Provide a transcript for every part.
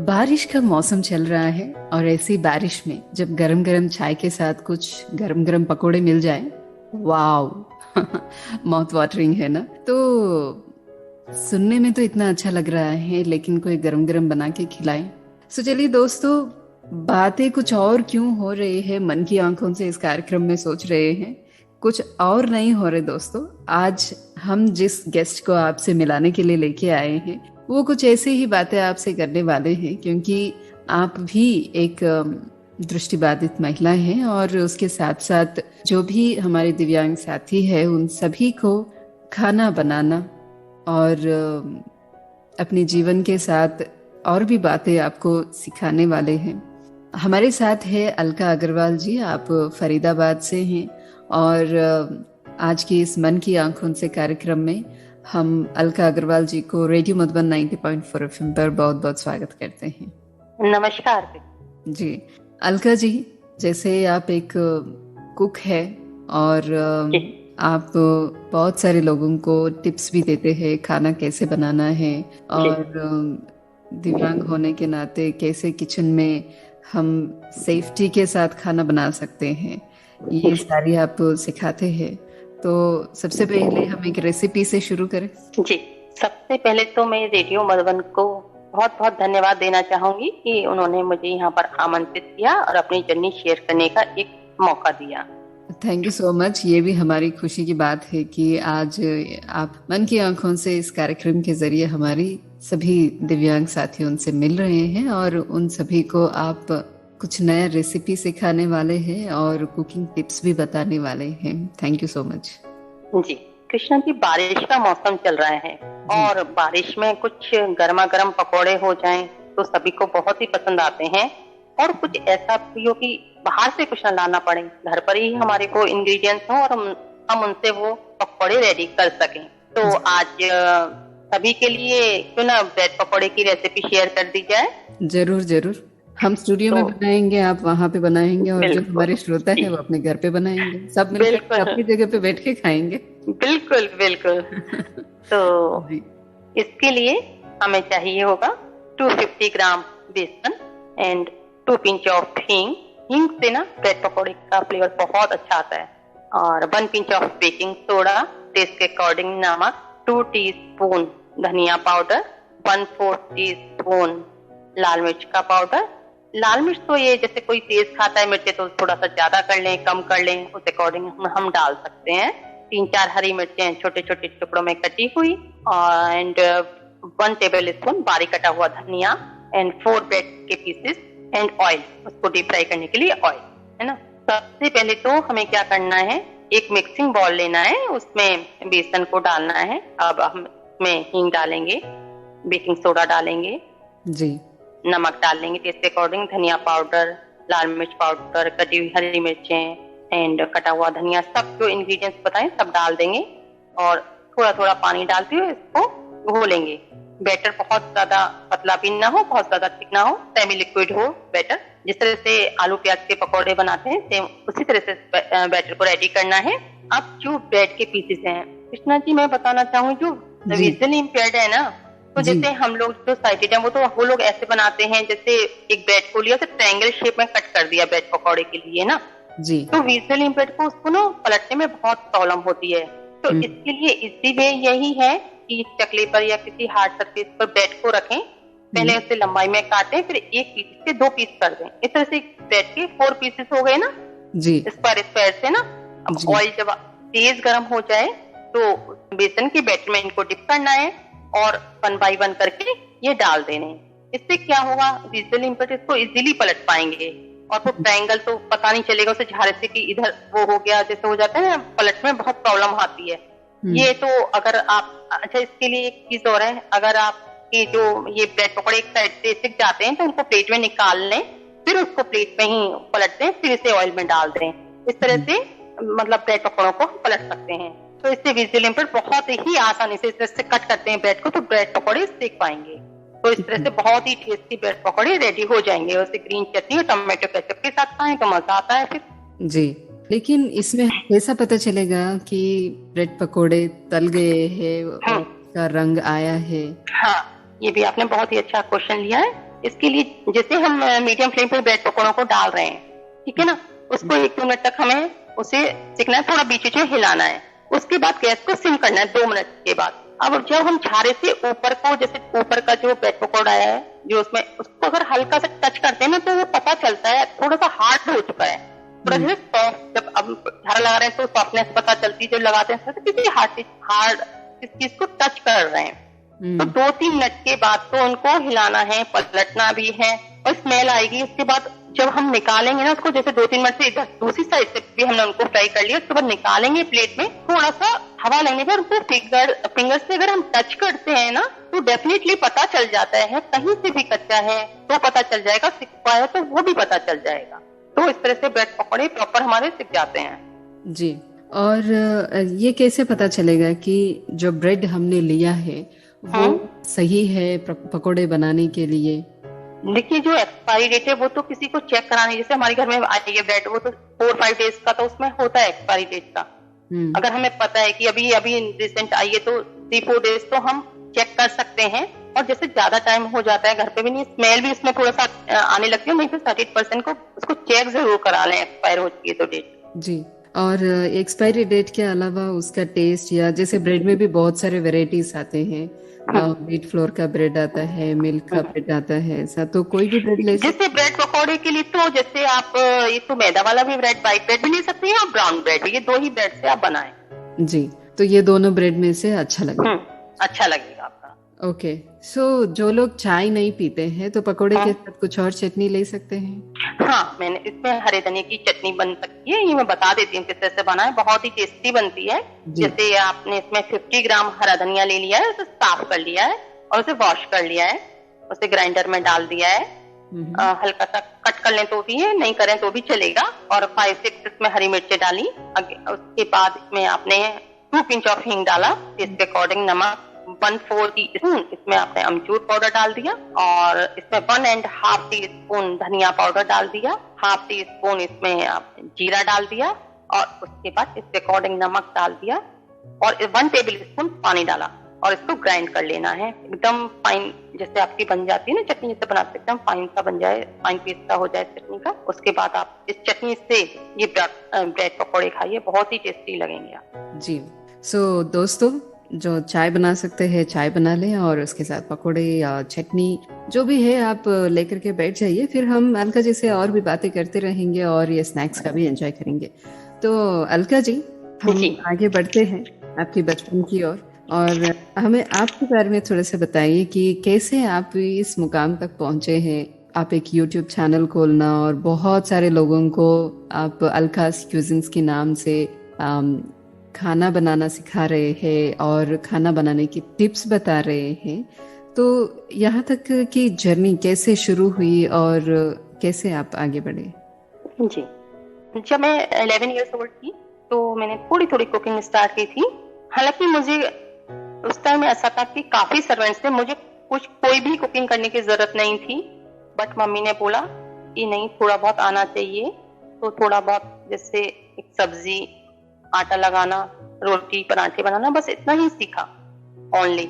बारिश का मौसम चल रहा है और ऐसी बारिश में जब गरम गरम चाय के साथ कुछ गरम गरम पकोड़े मिल जाए, वाओ माउथ वाटरिंग है ना। तो सुनने में तो इतना अच्छा लग रहा है, लेकिन कोई गरम गरम बना के खिलाए। सो चलिए दोस्तों, बातें कुछ और क्यों हो रही है, मन की आंखों से इस कार्यक्रम में सोच रहे हैं। कुछ और नहीं हो रहे दोस्तों, आज हम जिस गेस्ट को आपसे मिलाने के लिए लेके आए हैं वो कुछ ऐसी ही बातें आपसे करने वाले हैं, क्योंकि आप भी एक दृष्टिबाधित महिला हैं और उसके साथ साथ जो भी हमारे दिव्यांग साथी हैं उन सभी को खाना बनाना और अपने जीवन के साथ और भी बातें आपको सिखाने वाले हैं। हमारे साथ है अलका अग्रवाल जी, आप फरीदाबाद से हैं और आज की इस मन की आंखों से कार्यक्रम में हम अलका अग्रवाल जी को रेडियो मधुबन 90.4 एफएम पर बहुत बहुत स्वागत करते हैं। नमस्कार जी। अलका जी, जैसे आप एक कुक है और आप बहुत सारे लोगों को टिप्स भी देते हैं खाना कैसे बनाना है, और दिव्यांग होने के नाते कैसे किचन में हम सेफ्टी के साथ खाना बना सकते हैं, ये सारी आप सिखाते हैं। तो सबसे पहले हम एक रेसिपी से शुरू करें। जी, सबसे पहले तो मैं रेडियो मधुबन को बहुत बहुत धन्यवाद देना चाहूंगी कि उन्होंने मुझे यहाँ पर आमंत्रित किया और अपनी जर्नी शेयर करने का एक मौका दिया। Thank you so much. ये भी हमारी खुशी की बात है कि आज आप मन की आंखों से इस कार्यक्रम के जरिए हमारी सभी दिव्यांग साथियों से मिल रहे हैं और उन सभी को आप कुछ नया रेसिपी सिखाने वाले हैं और कुकिंग टिप्स भी बताने वाले हैं। Thank you so much. जी कृष्णा जी, बारिश का मौसम चल रहा है और बारिश में कुछ गर्मा गर्म पकौड़े हो जाएं तो सभी को बहुत ही पसंद आते हैं। और कुछ ऐसा भी हो कि बाहर से कुछ न लाना पड़े, घर पर ही हमारे को इंग्रेडिएंट्स हो और हम उनसे वो पकौड़े रेडी कर सकें। तो आज सभी के लिए क्यों ना ब्रेड पकौड़े की रेसिपी शेयर कर दी जाए। जरूर जरूर, हम स्टूडियो में बनाएंगे, आप वहाँ पे बनाएंगे और जो हमारे श्रोता है वो अपने घर पे बनाएंगे, सब मिलकर अपनी जगह पे बैठ के खाएंगे। बिल्कुल बिल्कुल। तो इसके लिए हमें चाहिए होगा 250 ग्राम बेसन एंड 2 पिंच ऑफ हींग। हींग से ना ब्रेड पकौड़े का फ्लेवर बहुत अच्छा आता है। और 1 pinch of baking soda, taste के अकॉर्डिंग नमक, 2 टीस्पून धनिया पाउडर, 1/4 टीस्पून लाल मिर्च का पाउडर। लाल मिर्च तो ये जैसे कोई तेज खाता है मिर्चे तो थोड़ा सा ज्यादा कर लें, कम कर लें, उस अकॉर्डिंग हम डाल सकते हैं। 3-4 हरी मिर्चें छोटे छोटे टुकड़ों में कटी हुई एंड 1 टेबल स्पून बारीक कटा हुआ धनिया एंड 4 ब्रेड के पीसेस एंड ऑयल, उसको डीप फ्राई करने के लिए ऑयल, है ना। सबसे पहले तो हमें क्या करना है, एक मिक्सिंग बाउल लेना है, उसमें बेसन को डालना है। अब हम इसमें हींग डालेंगे, बेकिंग सोडा डालेंगे जी, नमक डाल लेंगे टेस्ट के अकॉर्डिंग, धनिया पाउडर, लाल मिर्च पाउडर, कटी हुई हरी मिर्चें एंड कटा हुआ धनिया, सब जो इंग्रेडिएंट्स बताएं सब डाल देंगे और थोड़ा थोड़ा पानी डालते हुए इसको घोलेंगे। बैटर बहुत ज्यादा पतला भी ना हो, बहुत ज्यादा थिक ना हो, सेमी लिक्विड हो बैटर। जिस तरह से आलू प्याज के पकौड़े बनाते हैं सेम उसी तरह से बैटर को रेडी करना है। अब जो ब्रेड के पीसेस हैं कृष्णा जी, मैं बताना चाहूँ जो विजुअली इम्पेयर्ड है ना, तो जैसे हम लोग जो साइटेड हैं वो लोग ऐसे बनाते हैं जैसे एक ब्रेड को लिया तो ट्रायंगल शेप में कट कर दिया ब्रेड पकौड़े के लिए ना जी। तो विजुअली इम्पेयर्ड को उसको ना पलटने में बहुत प्रॉब्लम होती है। तो इसके लिए इजी वे यही है कि चकले पर या किसी हार्ड सरफेस पर ब्रेड को रखें, पहले उसे लंबाई में काटें, फिर एक पीस से 2 पीस कर दें। इस तरह से ब्रेड के 4 पीसेस हो गए ना जी, स्क्वायर से ना। अब ऑयल जब तेज गर्म हो जाए तो बेसन के बैटर में इनको डिप करना है और 1 बाय 1 करके ये डाल देने। इससे क्या होगा, विजुअली इम्पेयर्ड इसको इजीली पलट पाएंगे और वो ट्रायंगल तो पता नहीं चलेगा उसे झाड़े से कि इधर वो हो गया, जैसे हो जाता है ना, पलट में बहुत प्रॉब्लम आती है। ये तो अगर आप, अच्छा इसके लिए एक चीज और है, अगर आपके जो ये ब्रेड पकौड़े एक साइड से सिक जाते हैं तो उनको प्लेट में निकाल लें, फिर उसको प्लेट में ही पलट दें, फिर इसे ऑयल में डाल दें। इस तरह से मतलब ब्रेड पकौड़ों को पलट सकते हैं। तो इससे विजुअली इम्पेयर्ड बहुत ही आसानी से इस तरह से कट करते हैं ब्रेड को तो ब्रेड पकौड़े सेक पाएंगे। तो इस तरह से बहुत ही टेस्टी ब्रेड पकौड़े रेडी हो जाएंगे। उसे ग्रीन चटनी और टमाटो केचप के साथ खाएं तो मजा आता है फिर जी। लेकिन इसमें कैसा पता चलेगा कि ब्रेड पकोड़े तल गए हैं और का रंग आया है? हाँ, ये भी आपने बहुत ही अच्छा क्वेश्चन लिया है। इसके लिए जैसे हम मीडियम फ्लेम पे ब्रेड पकौड़ों को डाल रहे हैं, ठीक है ना, उसको 1-2 मिनट तक हमें उसे सीखना है, थोड़ा बीच बीच में हिलाना है। उसके बाद गैस को सिम करना है 2 मिनट के बाद। अब जब हम छारे से ऊपर को, जैसे ऊपर का जो ब्रेड पकौड़ा है जो उसमें, उसको अगर हल्का सा टच करते हैं ना तो वो पता चलता है थोड़ा सा हार्ड हो चुका है, थोड़ा सा सॉफ्ट। जब अब छारा लगा रहे हैं तो सॉफ्टनेस पता चलती है, जब लगाते हैं तो किसी हार्ड इस चीज को टच कर रहे हैं। तो 2-3 मिनट के बाद तो उनको हिलाना है, पलटना भी है, और स्मेल आएगी। उसके बाद जब हम निकालेंगे ना उसको, जैसे 2-3 मिनट से इधर दूसरी साइड से भी हमने उनको फ्राई कर लिया, उसके बाद निकालेंगे प्लेट में, थोड़ा सा हवा लगने पर उनको फिंगर से अगर हम टच करते हैं ना तो डेफिनेटली पता चल जाता है। कहीं से भी कच्चा है तो पता चल जाएगा, सिका है तो वो भी पता चल जाएगा। तो इस तरह से ब्रेड पकौड़े प्रॉपर हमारे सिक जाते हैं। जी। और ये कैसे पता चलेगा कि जो ब्रेड हमने लिया है वो सही है पकोड़े बनाने के लिए? देखिए, जो एक्सपायरी डेट है वो तो किसी को चेक करानी, जैसे हमारे घर में आई है ब्रेड, वो तो 4-5 डेज का तो उसमें होता है एक्सपायरी डेट का। अगर हमें पता है कि अभी अभी रिसेंट आई है तो 3-4 डेज तो हम चेक कर सकते हैं। और जैसे ज्यादा टाइम हो जाता है घर पे भी नहीं, स्मेल भी उसमें थोड़ा सा आने लगती है, नहीं तो 30% को उसको चेक जरूर करा लें एक्सपायर हो चुकी है तो डेट। जी। और एक्सपायरी डेट के अलावा उसका टेस्ट, या जैसे ब्रेड में भी बहुत सारे वेराइटीज आते हैं, व्हीट फ्लोर का ब्रेड आता है, मिल्क का ब्रेड आता है, ऐसा तो कोई भी ब्रेड ले सकते? जैसे ब्रेड पकौड़े के लिए तो जैसे आप ये तो मैदा वाला भी ब्रेड, व्हाइट ब्रेड भी ले सकते हैं और ब्राउन ब्रेड भी, ये 2 ही ब्रेड से आप बनाएं। जी, तो ये दोनों ब्रेड में से अच्छा लगेगा? अच्छा लगेगा आपका। ओके। सो जो लोग चाय नहीं पीते हैं तो पकोड़े के साथ कुछ और चटनी ले सकते हैं? हाँ, मैंने इसमें हरे धनिया की चटनी बन सकती है, ये मैं बता देती हूँ किस तरह से बनाए, बहुत ही टेस्टी बनती है। जैसे आपने इसमें 50 ग्राम हरा धनिया ले लिया है, उसे साफ कर लिया है और उसे वॉश कर लिया है, उसे ग्राइंडर में डाल दिया है, हल्का सा कट कर लें तो भी है, नहीं करें तो भी चलेगा, और 5-6 इसमें हरी मिर्चें डाली। उसके बाद इसमें आपने 2 पिंच ऑफ हींग डाला, टेस्ट के अकॉर्डिंग नमक 1/4 टीस्पून इसमें आपने अमचूर पाउडर डाल दिया, और इसमें 1.5 टीस्पून धनिया पाउडर डाल दिया, 1/2 टीस्पून इसमें आप जीरा डाल दिया, और उसके बाद इसके अकॉर्डिंग नमक डाल दिया, और 1 टेबल स्पून पानी डाला, और इसको ग्राइंड कर लेना है एकदम फाइन, जैसे आपकी बन जाती है ना चटनी, जैसे बनाते एकदम फाइन सा बन जाए, फाइन पेस्ट सा हो जाए चटनी का। उसके बाद आप इस चटनी से ये ब्रेड पकौड़े खाइए, बहुत ही टेस्टी लगेंगे आप। जी। सो दोस्तों, जो चाय बना सकते हैं चाय बना लें, और उसके साथ पकोड़े या चटनी जो भी है आप लेकर के बैठ जाइए, फिर हम अलका जी से और भी बातें करते रहेंगे और ये स्नैक्स का भी एंजॉय करेंगे। तो अलका जी, हम आगे बढ़ते हैं आपकी बचपन की ओर, और हमें आपके बारे में थोड़ा सा बताइए कि कैसे आप इस मुकाम तक पहुंचे हैं। आप एक YouTube चैनल खोलना और बहुत सारे लोगों को आप अलकास क्यूजिन्स के नाम से खाना बनाना सिखा रहे हैं और खाना बनाने की टिप्स बता रहे हैं। तो यहाँ तक की जर्नी कैसे शुरू हुई और कैसे आप आगे बढ़े? जी, जब मैं 11 ईयर्स ओल्ड थी तो मैंने थोड़ी थोड़ी कुकिंग स्टार्ट की थी। हालांकि मुझे उस टाइम ऐसा था कि काफी सर्वेंट्स थे, मुझे कोई भी कुकिंग करने की जरूरत नहीं थी, बट मम्मी ने बोला कि नहीं, थोड़ा बहुत आना चाहिए। तो थोड़ा बहुत जैसे एक सब्जी, आटा लगाना, रोटी पराठे बनाना, बस इतना ही सीखा ओनली।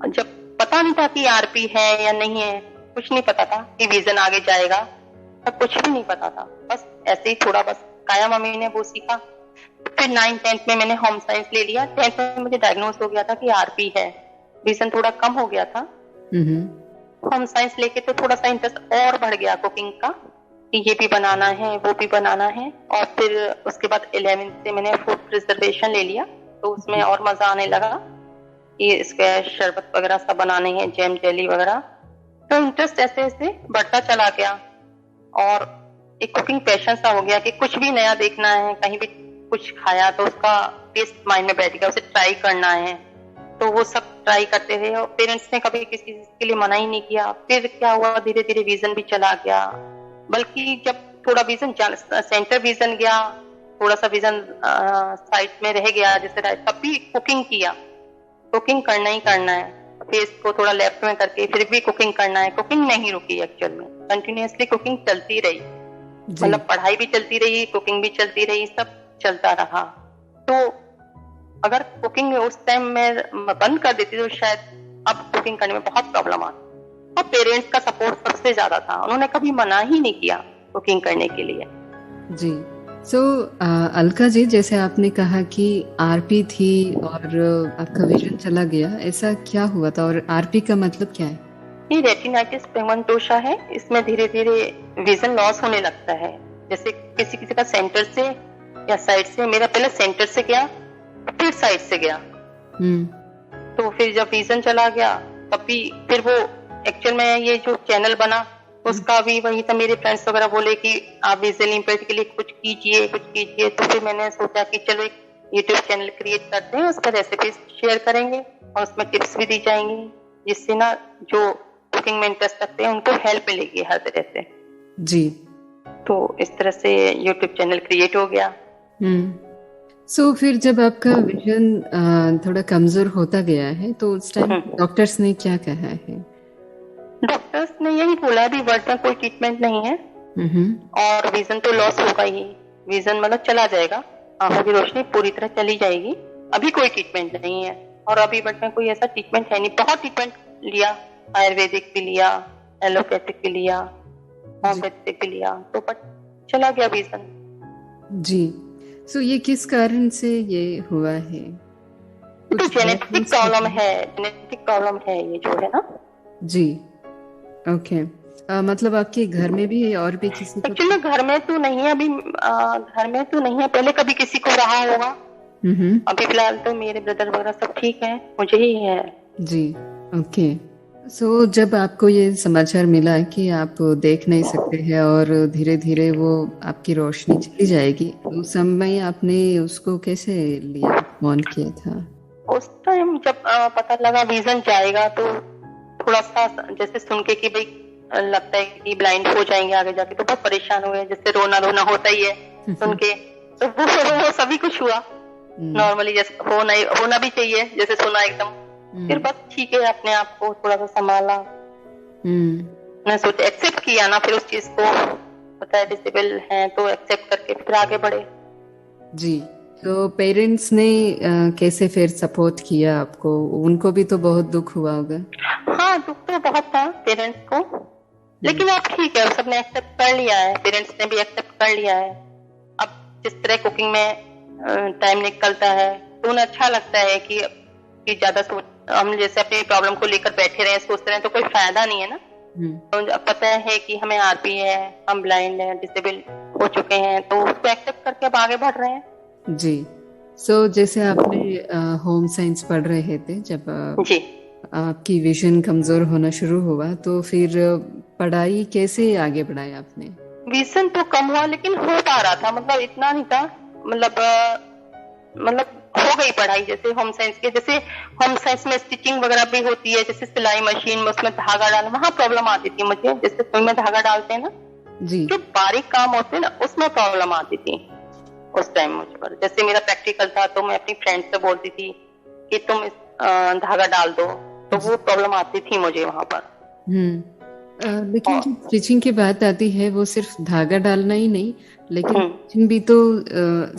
जब पता नहीं था कि आरपी है या नहीं है, कुछ नहीं पता था कि विजन आगे जाएगा, तब कुछ भी नहीं पता था, बस ऐसे ही थोड़ा बस खाया, मम्मी ने वो सीखा। फिर 9th-10th में मैंने होम साइंस ले लिया। 10th में मुझे डायग्नोस हो गया था कि आरपी है, विजन थोड़ा कम हो गया था। होम साइंस लेके तो थोड़ा सा इंटरेस्ट और बढ़ गया कुकिंग का, कि ये भी बनाना है वो भी बनाना है। और फिर उसके बाद 11th से मैंने फूड प्रिजर्वेशन ले लिया, तो उसमें और मजा आने लगा, ये इसके शरबत वगैरह सब बनाने हैं, जैम जेली वगैरह। तो इंटरेस्ट ऐसे ऐसे बढ़ता चला गया और एक कुकिंग पैशन सा हो गया कि कुछ भी नया देखना है, कहीं भी कुछ खाया तो उसका टेस्ट माइंड में बैठ गया, उसे ट्राई करना है। तो वो सब ट्राई करते रहे और पेरेंट्स ने कभी किसी चीज के लिए मना ही नहीं किया। फिर क्या हुआ, धीरे धीरे विजन भी चला गया, बल्कि जब थोड़ा विजन सेंटर विजन गया, थोड़ा सा विजन साइड में रह गया जैसे, तब भी कुकिंग किया, कुकिंग करना ही करना है। फेस को थोड़ा लेफ्ट में करके फिर भी कुकिंग करना है, कुकिंग नहीं रुकी, एक्चुअल में कंटिन्यूअसली कुकिंग चलती रही, मतलब पढ़ाई भी चलती रही, कुकिंग भी चलती रही, सब चलता रहा। तो अगर कुकिंग उस टाइम में बंद कर देती तो शायद अब कुकिंग करने में बहुत प्रॉब्लम आती। और पेरेंट्स का सपोर्ट सबसे ज्यादा था, उन्होंने कभी मना ही नहीं किया कुकिंग करने के लिए। जी। सो अलका जी, जैसे आपने कहा कि आरपी थी और आपका विजन चला गया, ऐसा क्या हुआ था और आरपी का मतलब क्या है? ये रेटिनाइटिस पिगमेंटोसा है, इसमें धीरे धीरे विजन लॉस होने लगता है। जैसे किसी किसी का सेंटर से या साइड से, मेरा पहले सेंटर से गया फिर साइड से गया। तो फिर जब विजन चला गया तब भी फिर वो एक्चुअल में ये जो चैनल बना उसका भी वही था, मेरे फ्रेंड्स वगैरह बोले कि आप विजुअल इम्पेयर्ड के लिए कुछ कीजिए कुछ कीजिए। तो फिर मैंने सोचा कि चलो एक यूट्यूब चैनल क्रिएट करते हैं, उस पर रेसिपीज शेयर करेंगे और उसमें टिप्स भी दी जाएंगी, जिससे ना जो कुकिंग में इंटरेस्ट रखते हैं उनको हेल्प मिलेगी हर तरह से। जी। तो इस तरह से यूट्यूब चैनल क्रिएट हो गया। सो फिर जब आपका विजन थोड़ा कमजोर होता गया है तो उस टाइम डॉक्टर्स ने क्या कहा है? डॉक्टर्स ने यही बोला अभी वर्ड में कोई ट्रीटमेंट नहीं है और विजन तो लॉस होगा ही, विजन मतलब चला जाएगा, आंखों की रोशनी पूरी तरह चली जाएगी, अभी कोई ट्रीटमेंट नहीं है। और अभी वर्ड में कोई ऐसा ट्रीटमेंट है नहीं, बहुत ट्रीटमेंट लिया, आयुर्वेदिक भी लिया, एलोपैथिक भी लिया, होम्योपैथिक भी लिया, तो बट चला गया विजन। जी। सो ये किस कारण से ये हुआ है? तो जेनेटिक प्रॉब्लम है, जेनेटिक प्रॉब्लम है ये जो है ना। जी। ओके। मतलब आपके घर में भी और भी किसी को? एक्चुअली घर में तो नहीं है अभी, घर में तो नहीं है, पहले कभी किसी को रहा होगा। अभी फिलहाल तो मेरे ब्रदर वगैरह सब ठीक है, मुझे ही है। जी। ओके। सो जब आपको ये समाचार मिला कि आप देख नहीं सकते हैं और धीरे धीरे वो आपकी रोशनी चली जाएगी, तो उस समय आपने उसको कैसे लिया, ऑन किया था? उस टाइम जब पता लगा विजन जाएगा तो थोड़ा सा जैसे सुन के कि भाई लगता है कि ब्लाइंड हो जाएंगे आगे जाके, तो बहुत परेशान हुए, जैसे रोना रोना होता ही है सुन के, तो वो सभी कुछ हुआ नॉर्मली, जैसे होना भी चाहिए, जैसे सुना एकदम। फिर बस ठीक है, अपने आप को थोड़ा सा संभाला, मैं सोचा एक्सेप्ट किया ना, फिर उस चीज को पता है डिसेबल है तो एक्सेप्ट करके फिर आगे बढ़े। जी। तो पेरेंट्स ने कैसे फिर सपोर्ट किया आपको? उनको भी तो बहुत दुख हुआ होगा। हाँ, दुख तो बहुत था पेरेंट्स को, लेकिन अब ठीक है, सबने एक्सेप्ट कर लिया है, पेरेंट्स ने भी एक्सेप्ट कर लिया है। अब जिस तरह कुकिंग में टाइम निकलता है तो उन्हें अच्छा लगता है कि ज्यादा हम जैसे अपनी प्रॉब्लम को लेकर बैठे रहे सोचते रहे तो कोई फायदा नहीं है ना। तो अब पता है कि हमें आरपी है, हम ब्लाइंड है, डिसेबल हो चुके हैं, तो उसको एक्सेप्ट करके अब आगे बढ़ रहे हैं। जी। सो जैसे आपने होम साइंस पढ़ रहे थे, जब जी आपकी विजन कमजोर होना शुरू हुआ तो फिर पढ़ाई कैसे आगे बढ़ाई आपने? विजन तो कम हुआ लेकिन हो पा रहा था, मतलब इतना नहीं था, मतलब हो गई पढ़ाई। जैसे होम साइंस के, जैसे होम साइंस में स्टिचिंग वगैरह भी होती है, जैसे सिलाई मशीन में उसमें धागा डालना, वहाँ प्रॉब्लम आती थी मुझे, जैसे सुई में धागा डालते हैं ना जी, जो बारीक काम होते हैं ना उसमें प्रॉब्लम आती थी उस टाइम मुझ पर। जैसे मेरा प्रैक्टिकल था तो मैं अपनी फ्रेंड से बोलती थी कि तुम धागा डाल दो, तो वो प्रॉब्लम आती थी मुझे वहां पर। लेकिन जो स्टिचिंग की बात आती है वो सिर्फ धागा डालना ही नहीं, लेकिन स्टिचिंग भी तो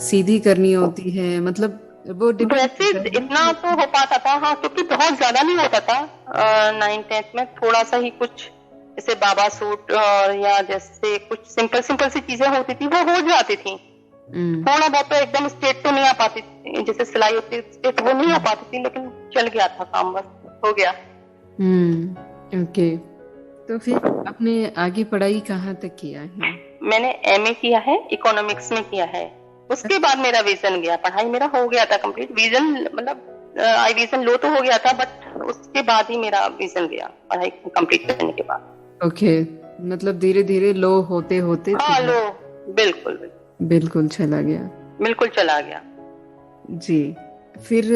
सीधी करनी होती है, मतलब वो वैसे इतना तो हो पाता था, हाँ, क्योंकि बहुत ज्यादा नहीं होता था। 9th-10th में थोड़ा सा ही कुछ जैसे बाबा सूट और या जैसे कुछ सिंपल सी चीजें होती थी वो हो जाती थी। थोड़ा बहुत तो एकदम स्ट्रेट तो नहीं आ पाती थी, जैसे सिलाई होती है स्ट्रेट वो नहीं आ पाती थी, लेकिन चल गया था काम, बस हो गया। ओके। तो फिर आपने आगे पढ़ाई कहाँ तक किया है? मैंने MA किया है, इकोनॉमिक्स में किया है। उसके बाद मेरा विजन गया, पढ़ाई मेरा हो गया था कंप्लीट, विजन मतलब आई विजन लो तो हो गया था, बट उसके बाद ही मेरा विजन गया पढ़ाई कंप्लीट करने के बाद। ओके। मतलब धीरे धीरे लो होते होते हाँ, लो बिल्कुल चला गया। बिल्कुल चला गया जी। फिर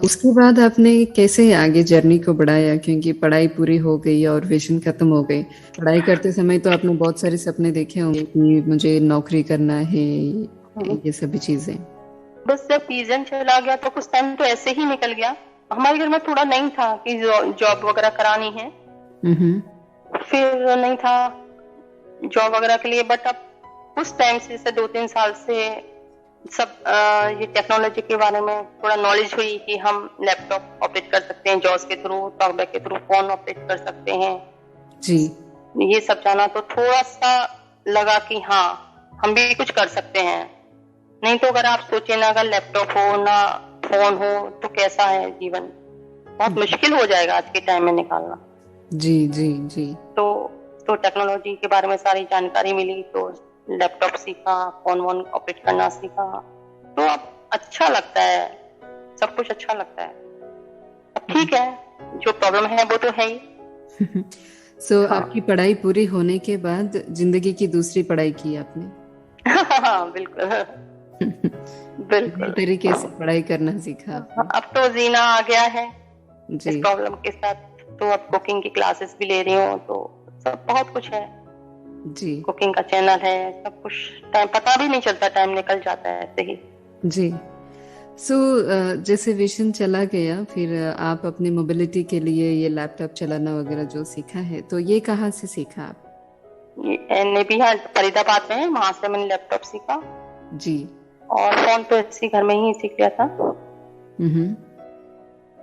उसके बाद आपने कैसे आगे जर्नी को बढ़ाया, क्योंकि पढ़ाई पूरी हो गई और विजन खत्म हो गई। पढ़ाई करते समय तो आपने बहुत सारे सपने देखे होंगे कि मुझे नौकरी करना है, ये सभी चीजें। बस जब विजन चला गया तो कुछ टाइम तो ऐसे ही निकल गया। हमारे घर में थोड़ा नहीं था कि जॉब वगैरह करानी है, फिर नहीं था जॉब वगैरह के लिए, बट अब कुछ टाइम से, जैसे 2-3 साल से सब ये टेक्नोलॉजी के बारे में थोड़ा नॉलेज हुई कि हम लैपटॉप ऑपरेट कर सकते हैं, जॉस के थ्रू, टॉकबैक के थ्रू फोन ऑपरेट कर सकते हैं, जी। ये सब जाना तो थोड़ा सा लगा कि हाँ हम भी कुछ कर सकते हैं। नहीं तो अगर आप सोचे ना, अगर लैपटॉप हो ना फोन हो तो कैसा है जीवन, बहुत मुश्किल हो जाएगा आज के टाइम में निकालना। जी जी जी। तो टेक्नोलॉजी के बारे में सारी जानकारी मिली, तो लैपटॉप सीखा, फोन वोन ऑपरेट करना सीखा, तो अब अच्छा लगता है, सब कुछ अच्छा लगता है। अब ठीक है, जो प्रॉब्लम है वो तो है ही। सो हाँ। आपकी पढ़ाई पूरी होने के बाद जिंदगी की दूसरी पढ़ाई की आपने? हाँ बिल्कुल नए बिल्कुल। तरीके से पढ़ाई करना सीखा आपने? अब तो जीना आ गया है इस जी प्रॉब्लम के साथ, तो अब कुकिंग की क्लासेस भी ले रही हूँ, तो सब बहुत कुछ है। जी कुकिंग का चैनल है, सब कुछ, टाइम पता भी नहीं चलता, टाइम निकल जाता है ऐसे ही। जी। सो जैसे विशन चला गया, फिर आप अपनी मोबिलिटी के लिए ये लैपटॉप चलाना वगैरह जो सीखा है, तो ये कहाँ से सीखा आप? ने भी यहाँ फरीदाबाद में है, वहां से मैंने लैपटॉप सीखा, जी। और फोन तो इसी घर में ही सीख लिया था। हम्म।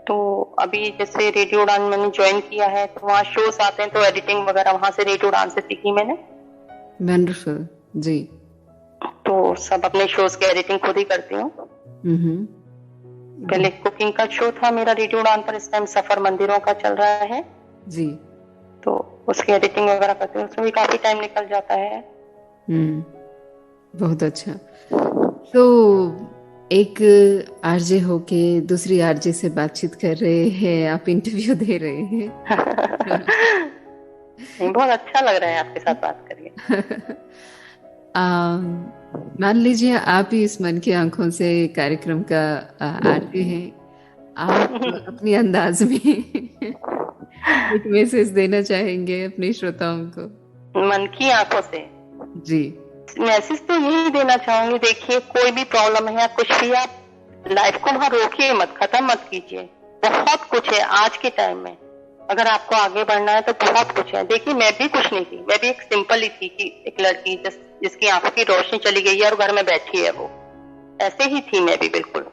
तो अभी जैसे रेडियो उड़ान मैंने ज्वाइन किया है, तो वहाँ शोज आते हैं, तो एडिटिंग वगैरह वहां से रेडियो उड़ान से सीखी मैंने। वंडरफुल। जी। तो सब अपने शोज की एडिटिंग खुद ही करती हूँ। हम्म। पहले कुकिंग का शो था मेरा रेडियो उड़ान पर, इस टाइम सफर मंदिरों का चल रहा है, जी। तो उसकी एडिटिंग वगैरह करते हैं, उसमें भी काफी टाइम निकल जाता है। हम्म। बहुत अच्छा। तो एक आरजे होके दूसरी आरजे से बातचीत कर रहे हैं, आप इंटरव्यू दे रहे हैं। नहीं, बहुत अच्छा लग रहा है आपके साथ बात करके। मान लीजिए आप ही इस मन की आंखों से कार्यक्रम का आरजे हैं, आप अपनी अंदाज में एक मैसेज देना चाहेंगे अपने श्रोताओं को? मन की आंखों से जी मैसेज तो यही देना चाहूंगी, देखिए कोई भी प्रॉब्लम है या कुछ भी, आप लाइफ को वहां रोकिए मत, खत्म मत कीजिए। बहुत कुछ है आज के टाइम में, अगर आपको आगे बढ़ना है तो बहुत कुछ है। देखिए मैं भी कुछ नहीं थी, मैं भी एक सिंपल ही थी कि एक लड़की जिसकी आंखों की रोशनी चली गई है और घर में बैठी है, वो ऐसे ही थी मैं भी बिल्कुल।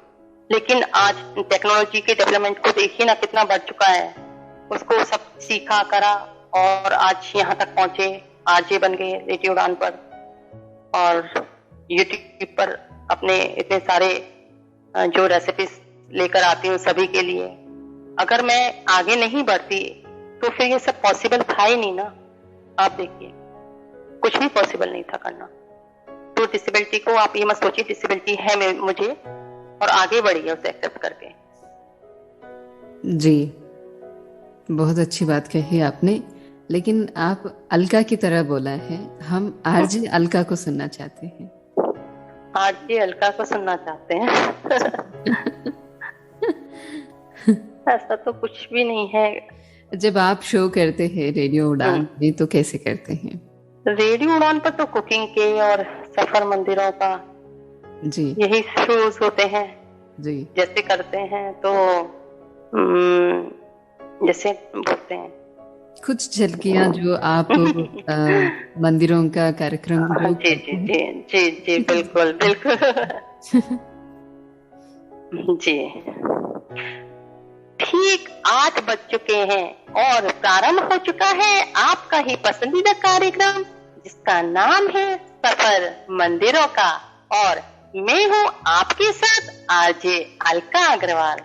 लेकिन आज टेक्नोलॉजी के डेवलपमेंट को देखिए ना, कितना बढ़ चुका है, उसको सब सीखा करा और आज यहाँ तक पहुंचे, आरजे बन गए रेडियो उड़ान पर, और यूट्यूब पर अपने इतने सारे जो रेसिपीज लेकर आती हूँ सभी के लिए। अगर मैं आगे नहीं बढ़ती तो फिर ये सब पॉसिबल था ही नहीं ना। आप देखिए कुछ भी पॉसिबल नहीं था करना। तो डिसेबिलिटी को आप ये मत सोचिए डिसेबिलिटी है मुझे, और आगे बढ़ी है उसे एक्सेप्ट करके। जी। बहुत अच्छी बात कही आपने, लेकिन आप अलका की तरह बोला है, हम आरजे अलका को सुनना चाहते हैं। आरजे अलका को सुनना चाहते हैं? ऐसा तो कुछ भी नहीं है। जब आप शो करते हैं रेडियो उड़ान में, तो कैसे करते हैं? रेडियो उड़ान पर तो कुकिंग के और सफर मंदिरों का जी यही शोज होते हैं। जी जैसे करते हैं तो जैसे बोलते हैं कुछ झलकियां जो आप मंदिरों का कार्यक्रम जो जी करते जी हैं। जी जी जी बिल्कुल बिल्कुल। जी। ठीक 8 बज चुके हैं और प्रारंभ हो चुका है आपका ही पसंदीदा कार्यक्रम, जिसका नाम है सफर मंदिरों का, और मैं हूँ आपके साथ आरजे अलका अग्रवाल।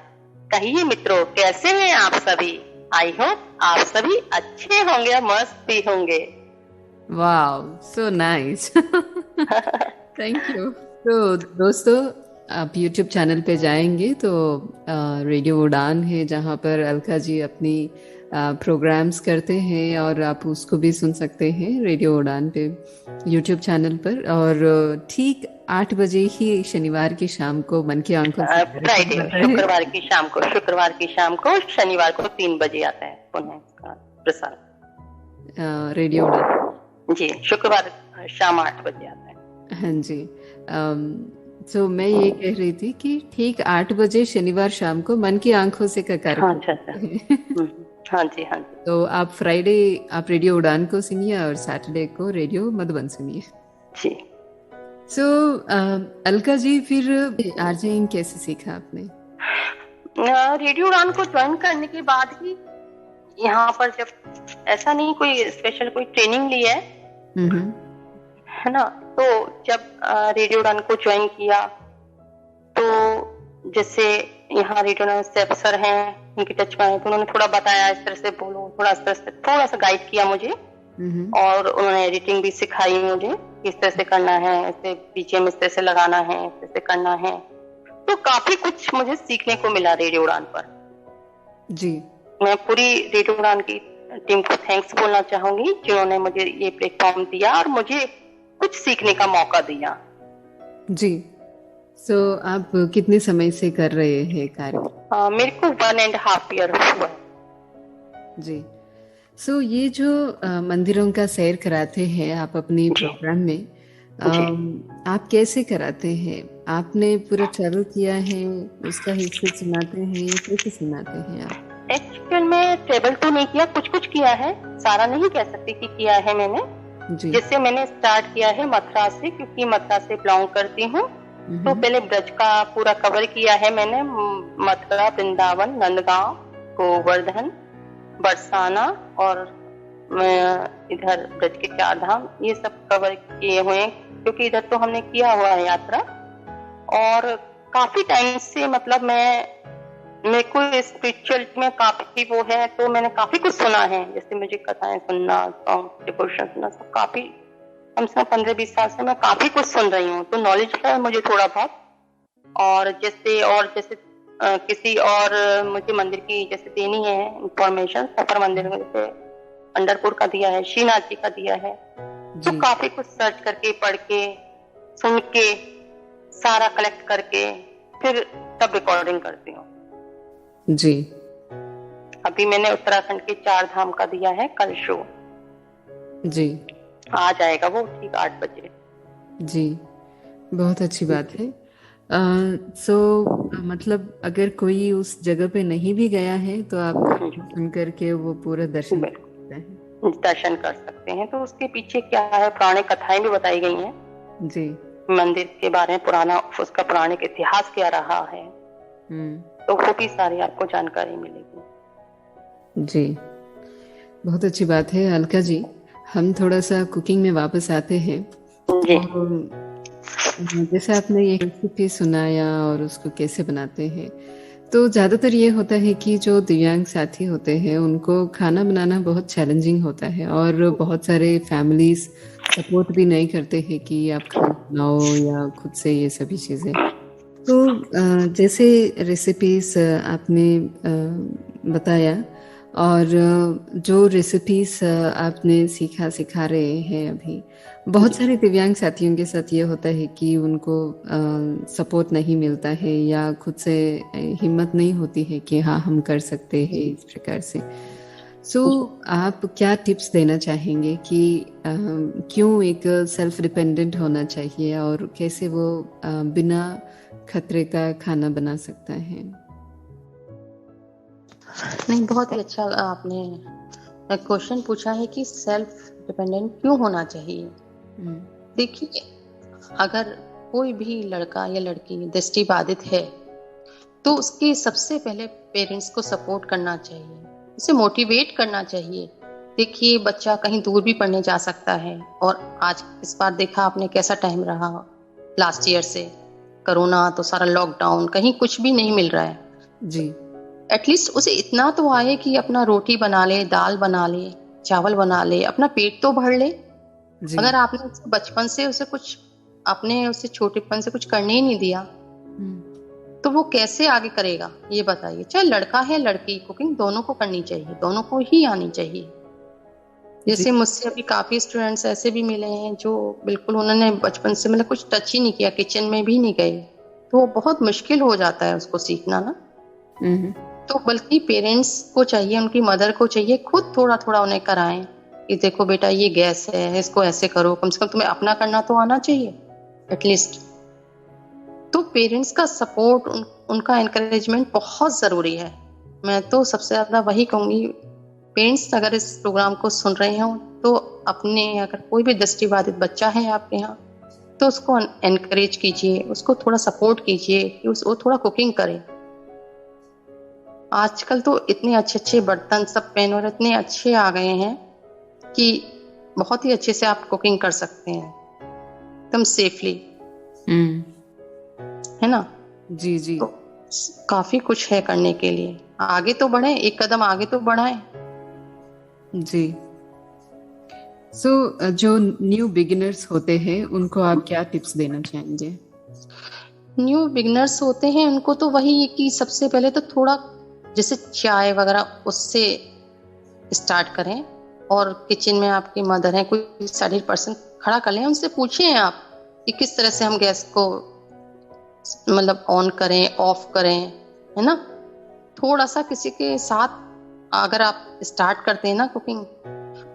कहिए मित्रों, कैसे हैं आप सभी? आई होप आप सभी अच्छे होंगे, मस्त भी होंगे। Wow, so nice. Thank you. तो दोस्तों, आप YouTube चैनल पे जाएंगे तो रेडियो उड़ान है, जहाँ पर अलका जी अपनी प्रोग्राम्स करते हैं, और आप उसको भी सुन सकते हैं रेडियो उड़ान पे YouTube चैनल पर। और ठीक 8 बजे ही शनिवार की शाम को मन की आंखों से कार्यक्रम फ्राइडे, आता है। शुक्रवार की शाम को, शनिवार को 3 बजे आता है पुनः इसका प्रसारण। रेडियो उड़ान जी, शुक्रवार शाम 8 बजे आता है। हाँ जी। तो मैं ये कह रही थी कि ठीक 8 बजे शनिवार शाम को मन की आंखों से का हाँ, कार्यक्रम अच्छा है। हाँ जी हाँ जी। तो आप फ्राइडे आप रेडियो उड़ान को सुनिए और सैटरडे को रेडियो मधुबन सुनिए। जी। सो अलका जी, फिर आरजेइंग कैसे सीखा आपने? रेडियो उड़ान को ज्वाइन करने के बाद ही यहाँ पर जब ऐसा नहीं कोई स्पेशल कोई ट्रेनिंग ली हम्म। है ना, तो जब रेडियो उड़ान को ज्वाइन किया तो जैसे यहाँ रेडियो उड़ान से सर हैं, उनके टच में आए तो उन्होंने थोड़ा बताया इस तरह से बोलो, थोड़ा इस तरह से थोड़ा सा गाइड किया मुझे, और उन्होंने एडिटिंग भी सिखाई मुझे किस तरह से करना है, ऐसे बीजीएम इस तरह से लगाना है, इस तरह से करना है। तो काफी कुछ मुझे सीखने को मिला रेडियो उड़ान पर जी। मैं पूरी रेडियो उड़ान की टीम को थैंक्स बोलना चाहूंगी जिन्होंने मुझे ये प्लेटफॉर्म दिया और मुझे कुछ सीखने का मौका दिया। जी। आप कितने समय से कर रहे हैं कार्य? मेरे को 1.5 ईयर हुआ। जी। ये जो मंदिरों का सैर कराते हैं आप अपने प्रोग्राम में, आप कैसे कराते हैं? आपने पूरा ट्रैवल किया है, उसका हिस्ट्री सुनाते हैं या कैसे सुनाते हैं आप? एक्चुअल में ट्रेवल तो नहीं किया, कुछ कुछ किया है, सारा नहीं कह सकती कि किया है मैंने। जैसे मैंने स्टार्ट किया है मथुरा से, क्योंकि मथुरा से बिलोंग करती हूँ, तो पहले ब्रज का पूरा कवर किया है मैंने। मथुरा, वृंदावन, नंदगांव, गोवर्धन, बरसाना और इधर ब्रज के 4 धाम, ये सब कवर किए हुए हैं, क्योंकि इधर तो हमने किया हुआ है यात्रा। और काफी टाइम से मतलब मेरे को स्पिरिचुअल में काफी वो है, तो मैंने काफी कुछ सुना है, जैसे मुझे कथाएं सुनना, सॉन्ग डिवोशन सुनना, सब काफी कम से कम 15-20 साल से मैं काफी कुछ सुन रही हूँ, तो नॉलेज है मुझे थोड़ा बहुत। और जैसे किसी और मुझे मंदिर की जैसे देनी है इंफॉर्मेशन, सफर मंदिर में जैसे पंढरपुर का दिया है, श्रीनाथ जी का दिया है, तो काफी कुछ सर्च करके, पढ़ के, सुन के, सारा कलेक्ट करके फिर तब रिकॉर्डिंग करती हूँ। जी। अभी मैंने उत्तराखंड के 4 धाम का दिया है कल शो। जी। आ जाएगा वो ठीक 8 बजे। जी, बहुत अच्छी बात है। मतलब अगर कोई उस जगह पे नहीं भी गया है तो आप सुन करके वो पूरा दर्शन कर सकते हैं। दर्शन कर सकते हैं। तो उसके पीछे क्या है, पुराने कथाएं भी बताई गई हैं जी, मंदिर के बारे में, पुराना उसका पौराणिक इतिहास क्या रहा है, तो वो भी सारी आपको जानकारी मिलेगी। जी, बहुत अच्छी बात है अलका जी। हम थोड़ा सा कुकिंग में वापस आते हैं। जैसे आपने ये रेसिपी सुनाया और उसको कैसे बनाते हैं, तो ज़्यादातर ये होता है कि जो दिव्यांग साथी होते हैं उनको खाना बनाना बहुत चैलेंजिंग होता है, और बहुत सारे फैमिलीज सपोर्ट भी नहीं करते हैं कि आप खाना बनाओ या खुद से ये सभी चीज़ें। तो जैसे रेसिपीज आपने बताया, और जो रेसिपीज आपने सिखा रहे हैं अभी, बहुत सारे दिव्यांग साथियों के साथ ये होता है कि उनको सपोर्ट नहीं मिलता है या खुद से हिम्मत नहीं होती है कि हाँ हम कर सकते हैं इस प्रकार से। आप क्या टिप्स देना चाहेंगे कि क्यों एक सेल्फ डिपेंडेंट होना चाहिए और कैसे वो बिना खतरे का खाना बना सकता है? नहीं, बहुत ही अच्छा आपने क्वेश्चन पूछा है कि सेल्फ डिपेंडेंट क्यों होना चाहिए। देखिए, अगर कोई भी लड़का या लड़की दृष्टिबाधित है तो उसके सबसे पहले पेरेंट्स को सपोर्ट करना चाहिए, उसे मोटिवेट करना चाहिए। देखिए, बच्चा कहीं दूर भी पढ़ने जा सकता है, और आज इस बार देखा आपने कैसा टाइम रहा, लास्ट ईयर से कोरोना, तो सारा लॉकडाउन, कहीं कुछ भी नहीं मिल रहा है जी। एटलीस्ट उसे इतना तो आए कि अपना रोटी बना ले, दाल बना ले, चावल बना ले, अपना पेट तो भर ले। अगर आपने बचपन से उसे कुछ, आपने उसे छोटेपन से कुछ करने ही नहीं दिया, तो वो कैसे आगे करेगा, ये बताइए। चाहे लड़का है लड़की, कुकिंग दोनों को करनी चाहिए, दोनों को ही आनी चाहिए। जैसे मुझसे अभी काफी स्टूडेंट्स ऐसे भी मिले हैं जो बिल्कुल उन्होंने बचपन से मतलब कुछ टच ही नहीं किया, किचन में भी नहीं गए, तो वो बहुत मुश्किल हो जाता है उसको सीखना ना। तो बल्कि पेरेंट्स को चाहिए, उनकी मदर को चाहिए, खुद थोड़ा थोड़ा उन्हें कराएं कि देखो बेटा ये गैस है, इसको ऐसे करो, कम से कम तुम्हें अपना करना तो आना चाहिए एटलीस्ट। तो पेरेंट्स का सपोर्ट, उनका एनकरेजमेंट बहुत जरूरी है। मैं तो सबसे ज्यादा वही कहूंगी, पेरेंट्स अगर इस प्रोग्राम को सुन रहे हो तो अपने, अगर कोई भी दृष्टिबाधित बच्चा है आपके यहाँ, तो उसको एनकरेज कीजिए, उसको थोड़ा सपोर्ट कीजिए कि वो थोड़ा कुकिंग करे। आजकल तो इतने अच्छे अच्छे बर्तन, सब पैन और इतने अच्छे आ गए हैं कि बहुत ही अच्छे से आप कुकिंग कर सकते हैं एकदम सेफली, हम्म। है ना। जी जी। तो काफी कुछ है करने के लिए, आगे तो बढ़े, एक कदम आगे तो बढ़ाएं। जी। सो जो न्यू बिगिनर्स होते हैं उनको आप क्या टिप्स देना चाहेंगे? न्यू बिगनर्स होते हैं उनको तो वही कि सबसे पहले तो थोड़ा जैसे चाय वगैरह उससे स्टार्ट करें, और किचन में आपकी मदर है, कोई स्टडी पर्सन खड़ा कर लें, उनसे पूछें आप कि किस तरह से हम गैस को मतलब ऑन करें, ऑफ करें, है ना। थोड़ा सा किसी के साथ अगर आप स्टार्ट करते हैं ना कुकिंग,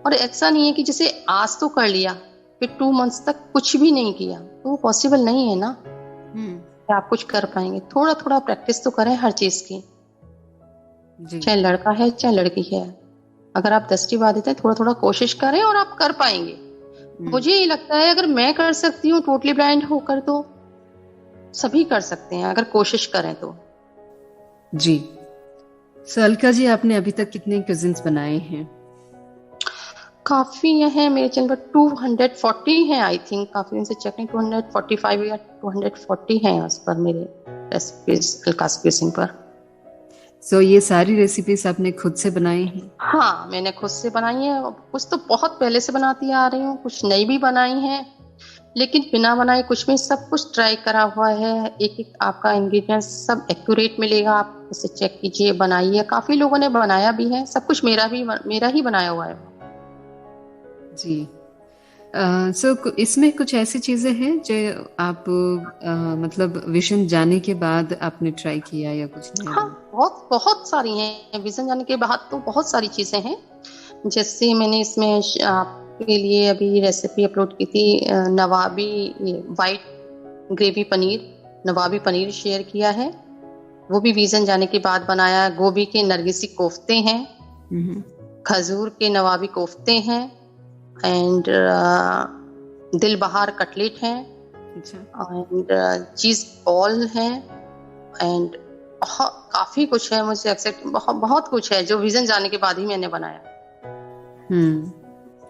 और ऐसा नहीं है कि जैसे आज तो कर लिया फिर 2 मंथ्स तक कुछ भी नहीं किया, तो वो पॉसिबल नहीं है ना हम्म। कि आप कुछ कर पाएंगे। थोड़ा थोड़ा प्रैक्टिस तो करें हर चीज की, जी। चाहे लड़का है चाहे लड़की है। अगर आप 10वीं बार देते हैं, थोड़ा थोड़ा कोशिश करें और आप कर पाएंगे। हम्म। मुझे ये लगता है अगर मैं कर सकती हूँ टोटली ब्लाइंड होकर, तो सभी कर सकते हैं अगर कोशिश करें तो। जी। सो अलका जी, आपने अभी तक कितने कुजिन्स बनाए हैं? काफी है मेरे चैनल पर, 240 है आई थिंक, काफी दिन से चेक नहीं, 245 या 240 है उस पर मेरे रेसिपीज अलकास किचन पर। सो ये सारी रेसिपीज आपने खुद से बनाई हैं? हाँ, मैंने खुद से बनाई है, कुछ तो बहुत पहले से बनाती आ रही हूँ, कुछ नई भी बनाई है, लेकिन बिना बनाए कुछ भी, सब कुछ ट्राई करा हुआ है। एक एक आपका इंग्रेडिएंट सब एक्यूरेट मिलेगा, आप इसे चेक कीजिए, बनाइए। काफी लोगों ने बनाया भी है, सब कुछ मेरा ही बनाया हुआ है। जी। सो इसमें कुछ ऐसी चीजें हैं जो आप मतलब विजन जाने के बाद आपने ट्राई किया या कुछ नया हाँ, बना? बहुत बहुत सारी हैं, विजन जाने के बाद तो बहुत सारी चीजें हैं। जैसे मैंने इसमें आपके लिए अभी रेसिपी अपलोड की थी, Nawabi white gravy paneer, Nawabi paneer share किया है, वो भी विजन जाने के बाद बनाया। गोभी के नरगिसी कोफ्ते हैं, हम्म। खजूर के नवाबी कोफ्ते हैं, एंड दिल बहार कटलेट हैं, अच्छा। एंड चीज बॉल है, एंड बहुत काफी कुछ है। मुझे एक्सेप्ट बहुत बहुत कुछ है जो विजन जाने के बाद ही मैंने बनाया। हम्म।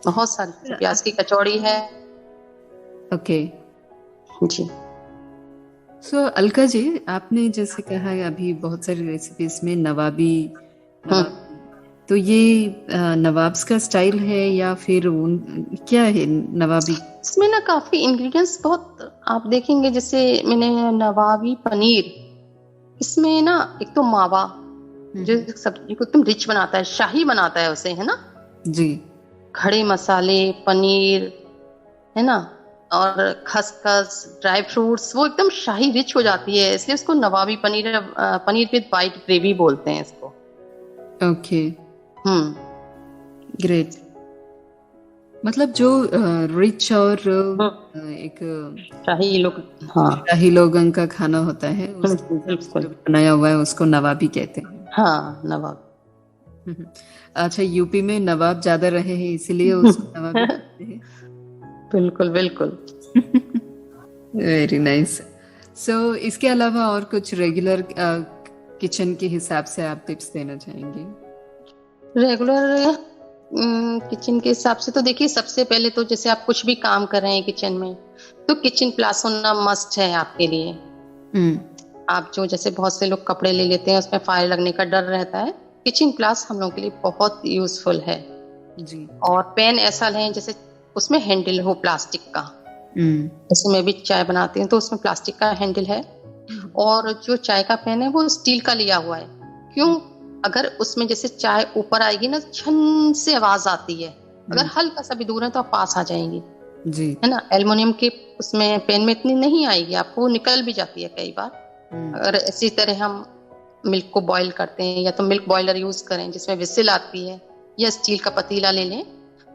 बहुत सारी, प्याज की कचौड़ी है। ओके। जी। सो अलका जी, आपने जैसे कहा है अभी बहुत सारी रेसिपीज में नवाबी हम्म। नवाबी तो ये नवाब्स का स्टाइल है या फिर उन क्या है नवाबी? इसमें ना काफी इंग्रेडिएंट्स बहुत आप देखेंगे, जैसे मैंने नवाबी पनीर, इसमें ना एक तो मावा जो हम्म। सब्जी को एकदम रिच बनाता है, शाही बनाता है उसे, है ना। जी। खड़े मसाले, पनीर, है ना, और खसखस, ड्राई फ्रूट्स, वो एकदम शाही रिच हो जाती है, इसलिए उसको Nawabi paneer, paneer with white gravy बोलते हैं इसको। ओके। हम्म। ग्रेट। मतलब जो रिच और हम्म, एक शाही लोग, हाँ। शाही लोगों का खाना होता है उस बिल्कुल हिसाब से बिल्कुल। जो बनाया हुआ है उसको नवाबी कहते हैं। हाँ, नवाब। हम्म। अच्छा, यूपी में नवाब ज्यादा रहे हैं इसीलिए उसको नवाबी कहते हैं। बिल्कुल बिल्कुल। Very nice. सो इसके अलावा और कुछ रेगुलर किचन के हिसाब से आप टिप्स देना चाहेंगे? रेगुलर किचन के हिसाब से तो देखिए, सबसे पहले तो जैसे आप कुछ भी काम कर रहे हैं किचन में, तो किचन प्लास होना मस्ट है आपके लिए। हम्म। आप जो जैसे बहुत से लोग कपड़े ले लेते हैं उसमें फायर लगने का डर रहता है, किचन प्लास हम लोगों के लिए बहुत यूजफुल है। जी। और पेन ऐसा लें जैसे उसमें हैंडल हो प्लास्टिक का, हम्म। जैसे मैं भी चाय बनाती हूँ तो उसमें प्लास्टिक का हैंडल है, और जो चाय का पेन है वो स्टील का लिया हुआ है। क्यों? अगर उसमें जैसे चाय ऊपर आएगी ना, छन से आवाज आती है, अगर हल्का सा भी दूर है तो आप पास आ जाएंगी, जी। है ना। एल्युमिनियम के उसमें पेन में इतनी नहीं आएगी, आपको निकल भी जाती है कई बार। अगर इसी तरह हम मिल्क को बॉईल करते हैं, या तो मिल्क बॉयलर यूज करें जिसमें विसिल आती है, या स्टील का पतीला ले लें।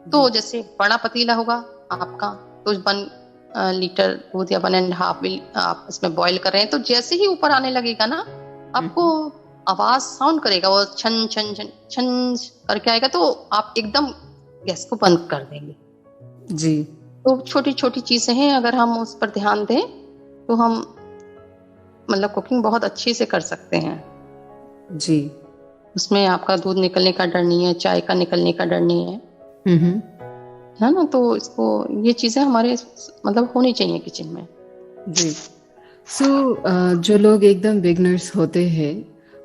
तो जी। जैसे बड़ा पतीला होगा आपका, तो 1 लीटर दूध या 1.5 आप इसमें बॉईल कर रहे हैं, तो जैसे ही ऊपर आने लगेगा ना, आपको आवाज साउंड करेगा, वो छन छन छन छन करके आएगा, तो आप एकदम गैस को बंद कर देंगे। जी। तो छोटी छोटी चीजें हैं, अगर हम उस पर ध्यान दें तो हम मतलब कुकिंग बहुत अच्छी से कर सकते हैं। जी। उसमें आपका दूध निकलने का डर नहीं है, चाय का निकलने का डर नहीं है, हम्म। है ना। तो इसको, ये चीजें हमारे मतलब होनी चाहिए किचन में। जी। सो जो लोग एकदम बिगनर्स होते हैं,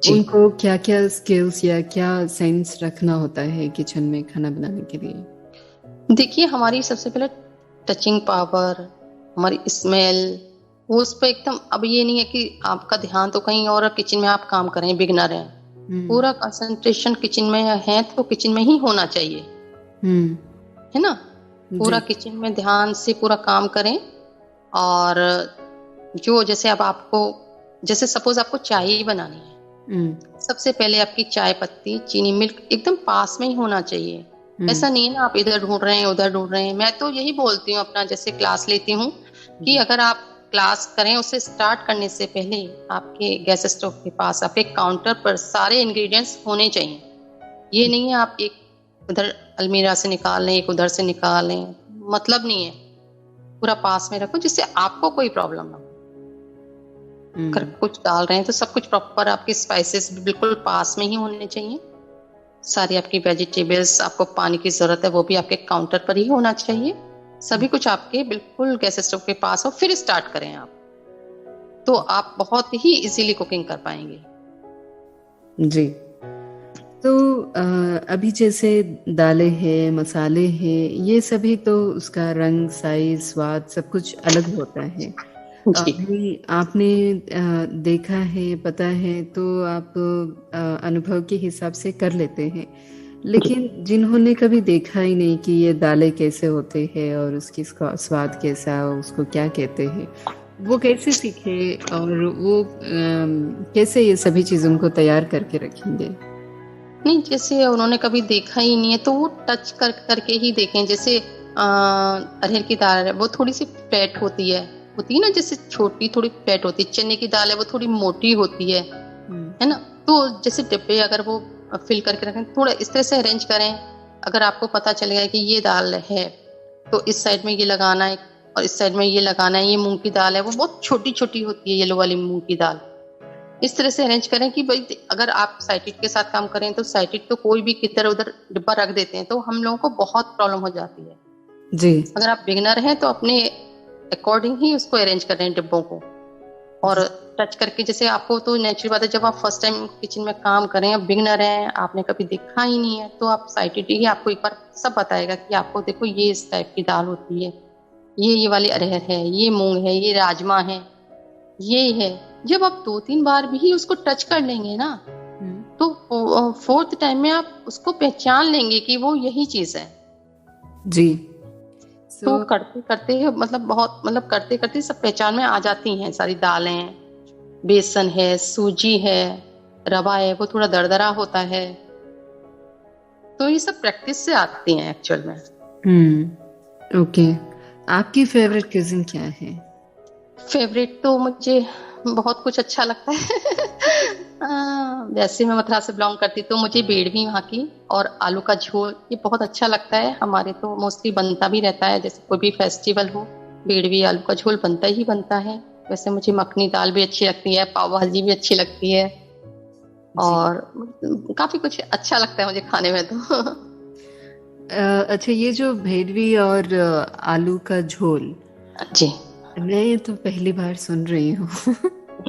जी उनको क्या क्या स्किल्स या क्या सेंस रखना होता है किचन में खाना बनाने के लिए? देखिए, हमारी सबसे पहले टचिंग पावर, हमारी स्मेल, वो उस पर एकदम, अब ये नहीं है कि आपका ध्यान तो कहीं और किचन में आप काम कर रहे हैं, बिगनर हैं, हम्म। पूरा कंसंट्रेशन किचन में है तो किचन में ही होना चाहिए, हम्म। है ना। पूरा जी। किचन में ध्यान से पूरा काम करें। और जो जैसे अब आपको, जैसे सपोज आपको चाय ही बनानी है, हम्म। सबसे पहले आपकी चाय पत्ती, चीनी, मिल्क एकदम पास में ही होना चाहिए। हम्म। ऐसा नहीं है ना आप इधर ढूंढ रहे हैं उधर ढूंढ रहे हैं। मैं तो यही बोलती हूँ, अपना जैसे क्लास लेती हूँ, कि जी। अगर आप क्लास करें उससे स्टार्ट करने से पहले आपके गैस स्टोव के पास आपके काउंटर पर सारे इंग्रेडिएंट्स होने चाहिए। ये नहीं है आप एक उधर अलमीरा से निकाल लें, एक उधर से निकाल लें, मतलब नहीं है। पूरा पास में रखो जिससे आपको कोई प्रॉब्लम ना हो। अगर हम्म। कुछ डाल रहे हैं तो सब कुछ प्रॉपर, आपके स्पाइसेस भी बिल्कुल पास में ही होने चाहिए। सारी आपकी वेजिटेबल्स, आपको पानी की जरूरत है, वो भी आपके काउंटर पर ही होना चाहिए। सभी कुछ आपके बिल्कुल गैस स्टोव के पास हो, फिर स्टार्ट करें आप, तो आप बहुत ही इजीली कुकिंग कर पाएंगे। जी। तो अभी जैसे दालें हैं, मसाले हैं, ये सभी तो उसका रंग, साइज, स्वाद सब कुछ अलग होता है। जी अभी आपने देखा है, पता है, तो आप अनुभव के हिसाब से कर लेते हैं। जी लेकिन जिन्होंने कभी देखा ही नहीं कि ये दालें कैसे होते हैं और उसकी स्वाद कैसा, उसको क्या कहते हैं, वो कैसे सीखे और वो कैसे ये सभी चीज़ों को तैयार करके रखेंगे? नहीं, जैसे उन्होंने कभी देखा ही नहीं है तो वो टच कर करके ही देखें। जैसे अरहर की दाल है, वो थोड़ी सी फ्लैट होती है ना, जैसे छोटी थोड़ी फ्लैट होती है। चने की दाल है, वो थोड़ी मोटी होती हम्म। है ना। तो जैसे डिब्बे अगर वो फिल करके रखें, थोड़ा इस तरह से अरेंज करें। अगर आपको पता चलेगा कि ये दाल है तो इस साइड में ये लगाना है और इस साइड में ये लगाना है। ये मूंग की दाल है, वो बहुत छोटी छोटी होती है, येलो वाली मूंग की दाल। इस तरह से अरेंज करें कि भाई अगर आप साइटिड के साथ काम करें तो साइटिड तो कोई भी किधर उधर डिब्बा रख देते हैं, तो हम लोगों को बहुत प्रॉब्लम हो जाती है। जी। अगर आप बिगिनर हैं तो अपने अकॉर्डिंग ही उसको अरेंज कर रहे हैं डिब्बों को। और जी। टच करके, जैसे आपको तो नेचुरल बात है, जब आप फर्स्ट टाइम किचन में काम करें, आप बिगिनर हैं, आपने कभी देखा ही नहीं है, तो आप साइटिड ही आपको एक बार सब बताएगा कि आपको देखो ये इस टाइप की दाल होती है, ये वाली अरहर है, ये मूंग है, ये राजमा है, ये है। जब आप 2-3 बार भी उसको टच कर लेंगे ना, हम्म। तो फोर्थ टाइम में आप उसको पहचान लेंगे कि वो यही चीज है। जी। तो सो करते करते मतलब बहुत, मतलब करते करते सब पहचान में आ जाती हैं सारी दालें। बेसन है, सूजी है, रवा है, वो थोड़ा दरदरा होता है। तो ये सब प्रैक्टिस से आती हैं एक्चुअल में। ओके। आपकी फेवरेट क्यूजिन क्या है? फेवरेट तो मुझे बहुत कुछ अच्छा लगता है। वैसे मैं मथुरा से बिलोंग करती, तो मुझे बेड़वी वहाँ की और आलू का झोल ये बहुत अच्छा लगता है। हमारे तो मोस्टली बनता भी रहता है, जैसे कोई भी फेस्टिवल हो, बेड़वी आलू का झोल बनता ही बनता है। वैसे मुझे मखनी दाल भी अच्छी लगती है, पाव भाजी भी अच्छी लगती है, जी। और काफी कुछ अच्छा लगता है मुझे खाने में तो। अच्छा, ये जो भेड़वी और आलू का झोल, जी। मैं ये तो पहली बार सुन रही हूँ।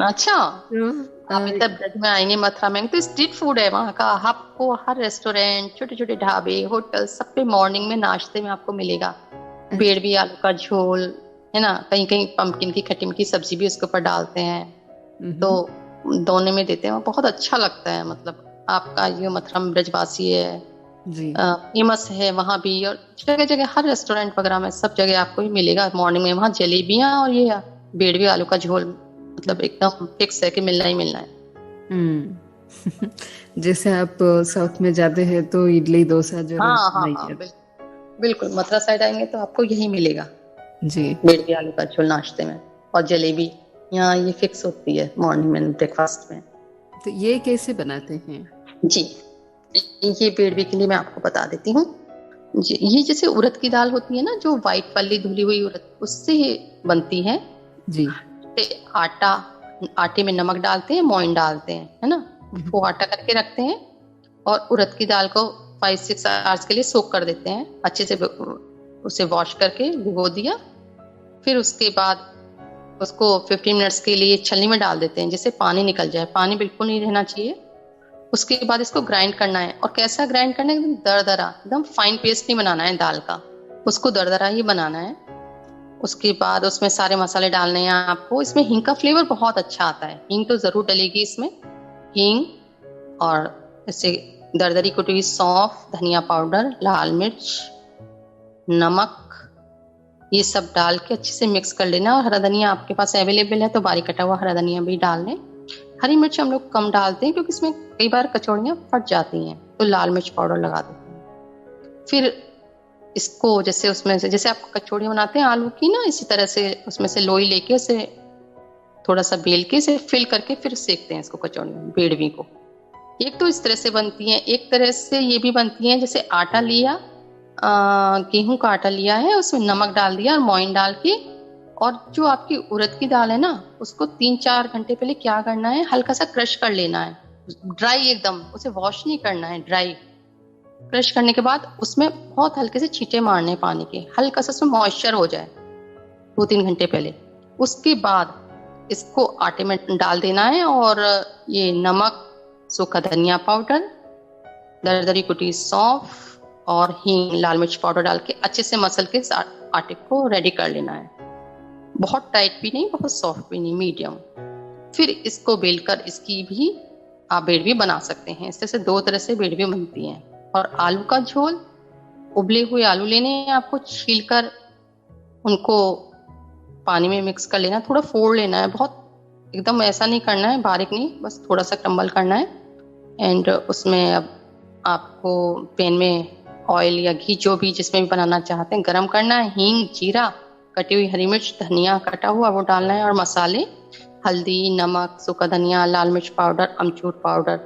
अच्छा, तो आप इधर ब्रज में आएंगे मथुरा में तो स्ट्रीट फूड है वहाँ का। आपको हर रेस्टोरेंट, छोटे छोटे ढाबे, होटल, सब पे मॉर्निंग में नाश्ते में आपको मिलेगा अच्छा। बेड़वी आलू का झोल, है ना। कहीं कहीं पंपकिन की खट्टी मीठी सब्जी भी उसके ऊपर डालते हैं, तो हम्म। दोने में देते हैं, बहुत अच्छा लगता है। मतलब आपका ये मथुरा में ब्रजवासी है, जी। फेमस है वहाँ भी। और जगह जगह हर रेस्टोरेंट वगैरह में सब जगह आपको ही मिलेगा मॉर्निंग में वहाँ जलेबियाँ और ये बेड़वी आलू का झोल, मतलब एकदम फिक्स है कि मिलना ही मिलना है। हम्म। जैसे आप साउथ में जाते हैं तो इडली डोसा जरूर हाँ हाँ हाँ, बनाइए। बिल्कुल मथुरा साइड आएंगे तो आपको यही मिलेगा, जी। बेड़वी आलू का झोल नाश्ते में, और जलेबी यहाँ ये फिक्स होती है मॉर्निंग में ब्रेकफास्ट में। तो ये कैसे बनाते हैं? जी, ये बेड़वी के लिए मैं आपको बता देती हूँ जी। ये जैसे उड़द की दाल होती है ना, जो व्हाइट वाली धुली हुई उड़द, उससे बनती है। जी। आटा, आटे में नमक डालते हैं, मोइन डालते हैं, है ना। हम्म। वो आटा करके रखते हैं, और उड़द की दाल को 5-6 आवर्स के लिए सोक कर देते हैं, अच्छे से उसे वॉश करके भिगो दिया। फिर उसके बाद उसको 15 मिनट्स के लिए छलनी में डाल देते हैं जिससे पानी निकल जाए, पानी बिल्कुल नहीं रहना चाहिए। उसके बाद इसको ग्राइंड करना है, और कैसा ग्राइंड करना है, एकदम दरदरा, एकदम फाइन पेस्ट नहीं बनाना है दाल का, उसको दरदरा ही बनाना है। उसके बाद उसमें सारे मसाले डालने हैं आपको। इसमें हींग का फ्लेवर बहुत अच्छा आता है, हींग तो जरूर डलेगी इसमें। हींग और इससे दरदरी कुटी हुई सौंफ, धनिया पाउडर, लाल मिर्च, नमक, ये सब डाल के अच्छे से मिक्स कर लेना। और हरा धनिया आपके पास अवेलेबल है तो बारीक कटा हुआ हरा धनिया भी डाल लें। हरी मिर्च हम लोग कम डालते हैं क्योंकि इसमें कई बार कचौड़ियाँ फट जाती हैं, तो लाल मिर्च पाउडर लगा देते हैं। फिर इसको जैसे उसमें से, जैसे आप कचौड़ियाँ बनाते हैं आलू की ना, इसी तरह से उसमें से लोई लेके उसे थोड़ा सा बेल के इसे फिल करके फिर सेकते हैं इसको, कचौड़ियाँ बेड़वी को। एक तो इस तरह से बनती हैं, एक तरह से ये भी बनती हैं जैसे आटा लिया, गेहूं का आटा लिया है, उसमें नमक डाल दिया और मोइन डाल के, और जो आपकी उड़द की दाल है ना, उसको 3-4 घंटे पहले क्या करना है, हल्का सा क्रश कर लेना है, ड्राई एकदम, उसे वॉश नहीं करना है, ड्राई। क्रश करने के बाद उसमें बहुत हल्के से छींटे मारने हैं पानी के, हल्का सा उसमें मॉइस्चर हो जाए 2-3 घंटे पहले। उसके बाद इसको आटे में डाल देना है, और ये नमक, सूखा धनिया पाउडर, दरदरी कुटी सौंफ और हींग, लाल मिर्च पाउडर डाल के अच्छे से मसल के आटे को रेडी कर लेना है। बहुत टाइट भी नहीं, बहुत सॉफ्ट भी नहीं, मीडियम। फिर इसको बेलकर इसकी भी आप बेड़वी बना सकते हैं। इस तरह से 2 तरह से बेड़वी बनती हैं। और आलू का झोल, उबले हुए आलू लेने हैं आपको, छीलकर उनको पानी में मिक्स कर लेना, थोड़ा फोड़ लेना है, बहुत एकदम ऐसा नहीं करना है, बारीक नहीं, बस थोड़ा सा क्रम्बल करना है। एंड उसमें अब आपको पैन में ऑयल या घी, जो भी जिसमें भी बनाना चाहते हैं, गरम करना है। हींग, जीरा, कटी हुई हरी मिर्च, धनिया कटा हुआ वो डालना है, और मसाले हल्दी, नमक, सूखा धनिया, लाल मिर्च पाउडर, अमचूर पाउडर,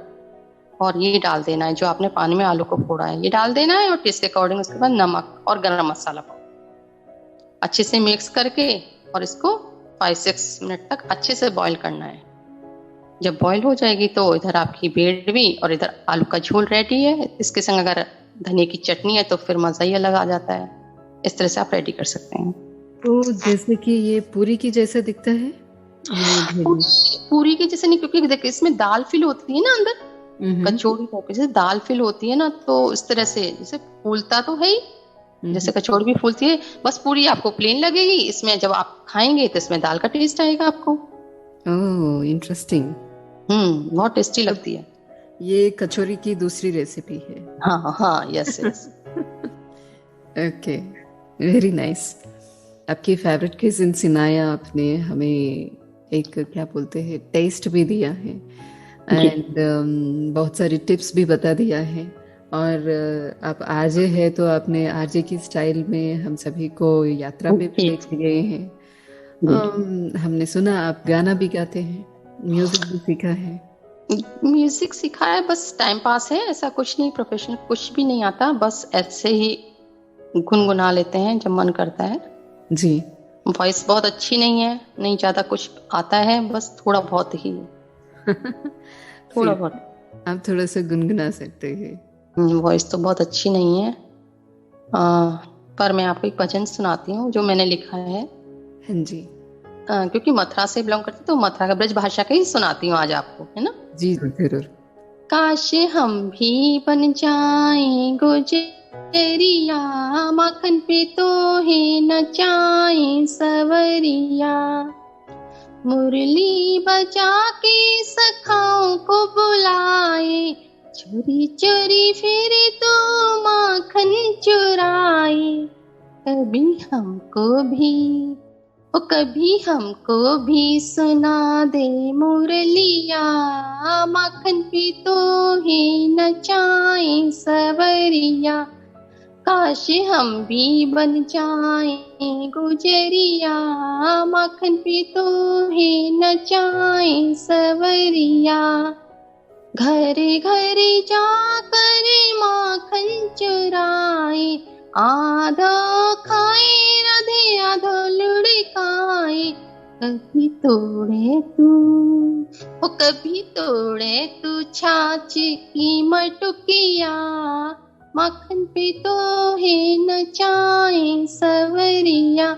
और ये डाल देना है जो आपने पानी में आलू को फोड़ा है, ये डाल देना है। और टेस्ट के अकॉर्डिंग उसके बाद नमक और गरम मसाला पाउडर अच्छे से मिक्स करके, और इसको 5-6 मिनट तक अच्छे से बॉईल करना है। जब बॉईल हो जाएगी तो इधर आपकी बेड़वी और इधर आलू का झोल रेडी है। इसके संग अगर धनिया की चटनी है तो फिर मजा ही अलग आ जाता है। इस तरह से आप रेडी कर सकते हैं। तो जैसे कि ये पूरी की जैसा दिखता है ये पूरी की जैसे नहीं, क्योंकि देखिए इसमें दाल फिल होती है ना अंदर, कचौड़ी टाइप जैसे दाल फिल होती है ना, तो इस तरह से जैसे फूलता तो है ही, जैसे कचौड़ी भी फूलती है, बस पूरी आपको प्लेन लगेगी। इसमें जब आप खाएंगे तो इसमें दाल का टेस्ट आएगा आपको। ओह, इंटरेस्टिंग। बहुत टेस्टी लगती है। ये कचौरी की दूसरी रेसिपी है। हाँ हाँ, yes yes. Okay, very nice. आपकी फेवरेट क्विज़िन सिनाया आपने हमें एक क्या बोलते हैं टेस्ट भी दिया है, एंड बहुत सारी टिप्स भी बता दिया है। और आप आरजे है तो आपने आरजे की स्टाइल में हम सभी को यात्रा पे भी लेके गए हैं। हमने सुना आप गाना भी गाते हैं, म्यूजिक भी सीखा है। म्यूजिक सीखा है, बस टाइम पास है, ऐसा कुछ नहीं, प्रोफेशनल कुछ भी नहीं आता, बस ऐसे ही गुनगुना लेते हैं जब मन करता है। जी। वॉइस बहुत अच्छी नहीं है, नहीं ज्यादा कुछ आता है, बस थोड़ा बहुत ही थोड़ा बहुत आप थोड़ा सा गुनगुना सकते हैं। वॉइस तो बहुत अच्छी नहीं है, पर मैं आपको एक भजन सुनाती हूँ जो मैंने लिखा है। हाँ जी। क्योंकि मथुरा से बिलोंग करती तो मथुरा का ब्रज भाषा का ही सुनाती हूँ आज आपको, है ना। जी जरूर। काश हम भी बन जाएं गुजरिया, माखन पे तो है नचाएं सवरिया, मुरली बजा के सखाओं को बुलाए, चोरी चोरी फिर तो माखन चुराए, कभी हमको भी सुना दे मुरलिया, माखन पे तो है नचाएं सवरिया, काश हम भी बन जाएं गुजरिया, माखन पे तो है नचाएं सवरिया, घरे घरे जाकर माखन चुराए, आधा खाए राधे आधा लुढ़काए, कभी तोड़े तू, ओ कभी तोड़े तू छाछ की मटुकिया, माखन पे तो है नचाए सवरिया,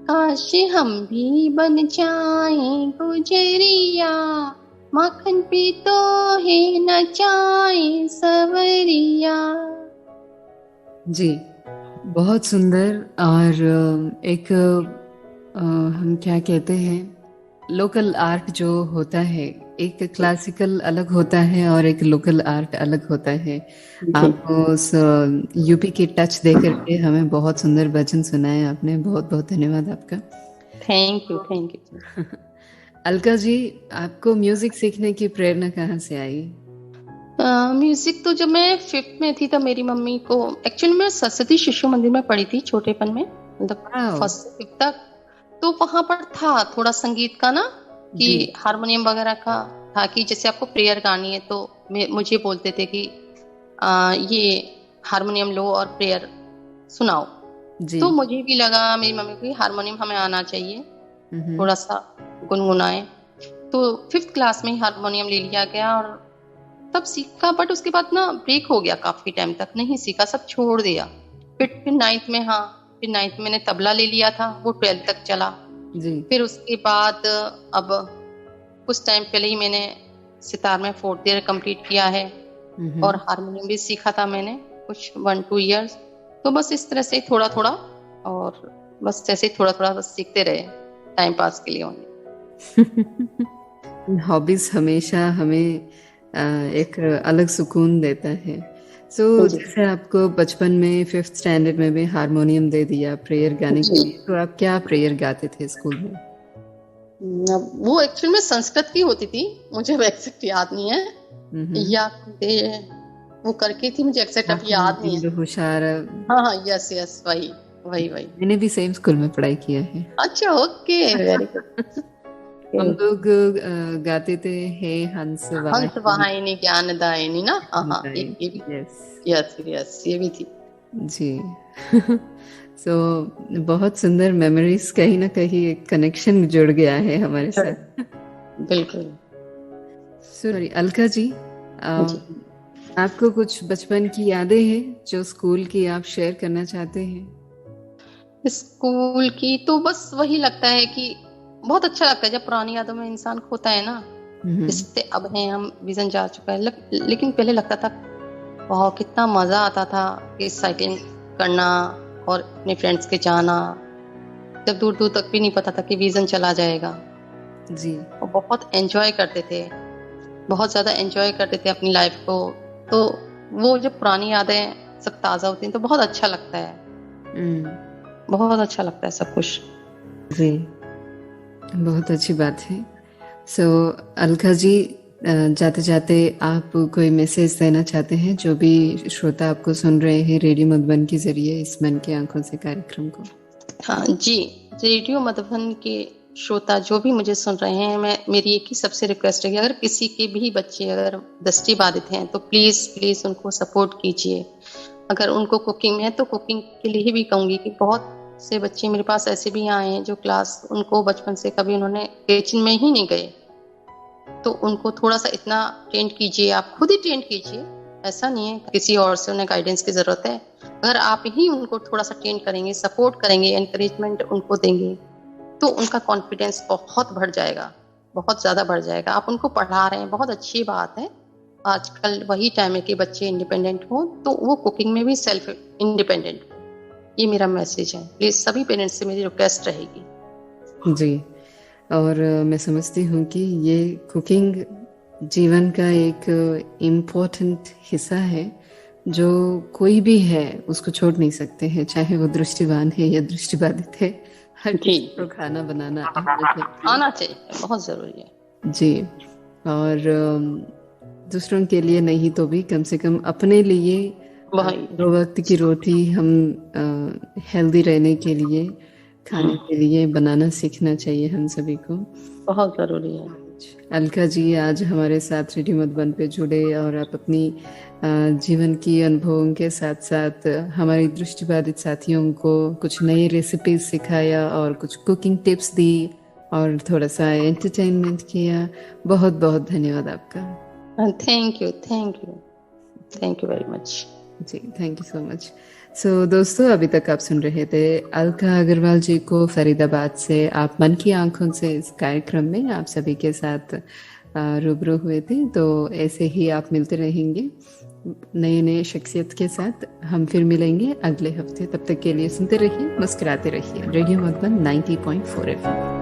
काश हम भी बन जाए गुजरिया, माखन पे तो है नचाए सवरिया। जी, बहुत सुंदर। और एक हम क्या कहते हैं, लोकल आर्ट जो होता है, एक क्लासिकल अलग होता है और एक लोकल आर्ट अलग होता है। आप उस यूपी की टच दे करके हमें बहुत सुंदर भजन सुनाए आपने, बहुत बहुत धन्यवाद आपका। Thank you, thank you. Alka ji, आपको म्यूजिक सीखने की प्रेरणा कहाँ से आई? म्यूजिक तो जब मैं 5th में थी तब मेरी मम्मी को, एक्चुअली मैं सरस्वती शिशु मंदिर में पढ़ी थी छोटेपन में, मतलब वाओ। 1st से 5th तक। तो वहां पर था थोड़ा संगीत का ना, कि जी हारमोनियम वगैरह का था, कि जैसे आपको प्रेयर गानी है तो मुझे बोलते थे कि ये हारमोनियम लो और प्रेयर सुनाओ। जी। तो मुझे भी लगा, मेरी मम्मी को, हारमोनियम हमें आना चाहिए, हम्म। थोड़ा सा गुनगुनाए। तो 5th क्लास में ही हारमोनियम ले लिया गया और तब सीखा, बट उसके बाद ना ब्रेक हो गया, काफी टाइम तक नहीं सीखा, सब छोड़ दिया। फिर 9th में, हाँ, फिर 9th में मैंने तबला ले लिया था, वो 12th तक चला। जी। फिर उसके बाद अब कुछ टाइम पहले ही मैंने सितार में 4th ईयर कंप्लीट किया है, और हारमोनियम भी सीखा था मैंने कुछ 1-2 इयर्स। तो बस इस तरह से थोड़ा थोड़ा, और बस ऐसे ही थोड़ा थोड़ा बस सीखते रहे, टाइम पास के लिए only। हॉबीज हमेशा हमें एक अलग सुकून देता है। सो जी जैसे आपको बचपन में 5th स्टैंडर्ड में भी हारमोनियम दे दिया प्रेयर गाने के जी। लिए, तो आप क्या प्रेयर गाते थे स्कूल में? वो एक्चुअल में संस्कृत की होती थी, मुझे एग्जैक्ट याद नहीं है, या वो करके थी, मुझे एग्जैक्ट अब याद नहीं है। होशियार। हाँ हाँ, यस यस, वही वही वही। मैंने भी सेम स्कूल में पढ़ाई किया है। अच्छा, ओके, वेरी गुड। हम लोग गाते थे, हे हंस हंस वाहिनी वाहिनी ज्ञान दायिनी ना, हाँ हाँ, ये भी, यस यस यस, ये भी थी। जी। सो बहुत सुंदर मेमोरीज, कहीं ना कहीं एक कनेक्शन जुड़ गया है हमारे साथ। बिल्कुल। सॉरी अलका जी, जी, आपको कुछ बचपन की यादें हैं जो स्कूल की आप शेयर करना चाहते हैं? स्कूल की तो बस वही लगता है कि बहुत अच्छा लगता है जब पुरानी यादों में इंसान खोता है ना। जैसे अब हैं हम, विजन जा चुका है, लेकिन पहले लगता था वाह कितना मजा आता था कि साइकिलिंग करना और अपने फ्रेंड्स के जाना, जब दूर दूर तक भी नहीं पता था कि विजन चला जाएगा। जी। और बहुत एंजॉय करते थे, बहुत ज्यादा एंजॉय करते थे अपनी लाइफ को। तो वो जब पुरानी यादें सब ताजा होती हैं तो बहुत अच्छा लगता है, बहुत अच्छा लगता है सब कुछ। जी, बहुत अच्छी बात है। सो अलका जी, जाते जाते आप कोई मैसेज देना चाहते हैं जो भी श्रोता आपको सुन रहे हैं रेडियो मधुबन के जरिए इस मन की आंखों से कार्यक्रम को? हाँ जी, रेडियो मधुबन के श्रोता जो भी मुझे सुन रहे हैं, मेरी एक ही सबसे रिक्वेस्ट है कि अगर किसी के भी बच्चे अगर दृष्टि बाधित हैं तो प्लीज प्लीज उनको सपोर्ट कीजिए। अगर उनको कुकिंग में है तो कुकिंग के लिए भी कहूंगी कि बहुत से बच्चे मेरे पास ऐसे भी आए हैं जो क्लास, उनको बचपन से कभी उन्होंने किचन में ही नहीं गए, तो उनको थोड़ा सा इतना ट्रेन कीजिए, आप खुद ही ट्रेन कीजिए, ऐसा नहीं है किसी और से उन्हें गाइडेंस की जरूरत है। अगर आप ही उनको थोड़ा सा ट्रेन करेंगे, सपोर्ट करेंगे, एनकरेजमेंट उनको देंगे, तो उनका कॉन्फिडेंस बहुत बढ़ जाएगा, बहुत ज्यादा बढ़ जाएगा। आप उनको पढ़ा रहे हैं, बहुत अच्छी बात है, आजकल वही टाइम है कि बच्चे इंडिपेंडेंट हो, तो वो कुकिंग में भी सेल्फ इंडिपेंडेंट हो। ये मेरा मैसेज है, प्लीज सभी पेरेंट्स से मेरी रिक्वेस्ट रहेगी। जी, और मैं समझती हूँ कि ये कुकिंग जीवन का एक इम्पोर्टेंट हिस्सा है जो कोई भी है उसको छोड़ नहीं सकते हैं, चाहे वो दृष्टिवान है या दृष्टिबाधित है, हर किसी को खाना बनाना आना चाहिए, बहुत जरूरी है। जी, और दूसरों के लिए नहीं तो भी कम से कम अपने लिए 2 वक्त की रोटी हम हेल्दी रहने के लिए, खाने के लिए बनाना सीखना चाहिए हम सभी को, बहुत जरूरी है। अलका जी आज हमारे साथ रेडियो मधुबन पे जुड़े और आप अपनी जीवन की अनुभवों के साथ साथ हमारी दृष्टिबाधित साथियों को कुछ नई रेसिपीज सिखाया और कुछ कुकिंग टिप्स दी, और थोड़ा सा एंटरटेनमेंट किया। बहुत बहुत धन्यवाद आपका। Thank you, thank you, thank you very much. जी, thank you so much. So दोस्तों, अभी तक आप सुन रहे थे अलका अग्रवाल जी को फरीदाबाद से। आप मन की आंखों से इस कार्यक्रम में आप सभी के साथ रूबरू हुए थे। तो ऐसे ही आप मिलते रहेंगे नए नए शख्सियत के साथ। हम फिर मिलेंगे अगले हफ्ते। तब तक के लिए सुनते रहिए, मुस्कुराते रहिए। Radio Madhuban 90.4 FM।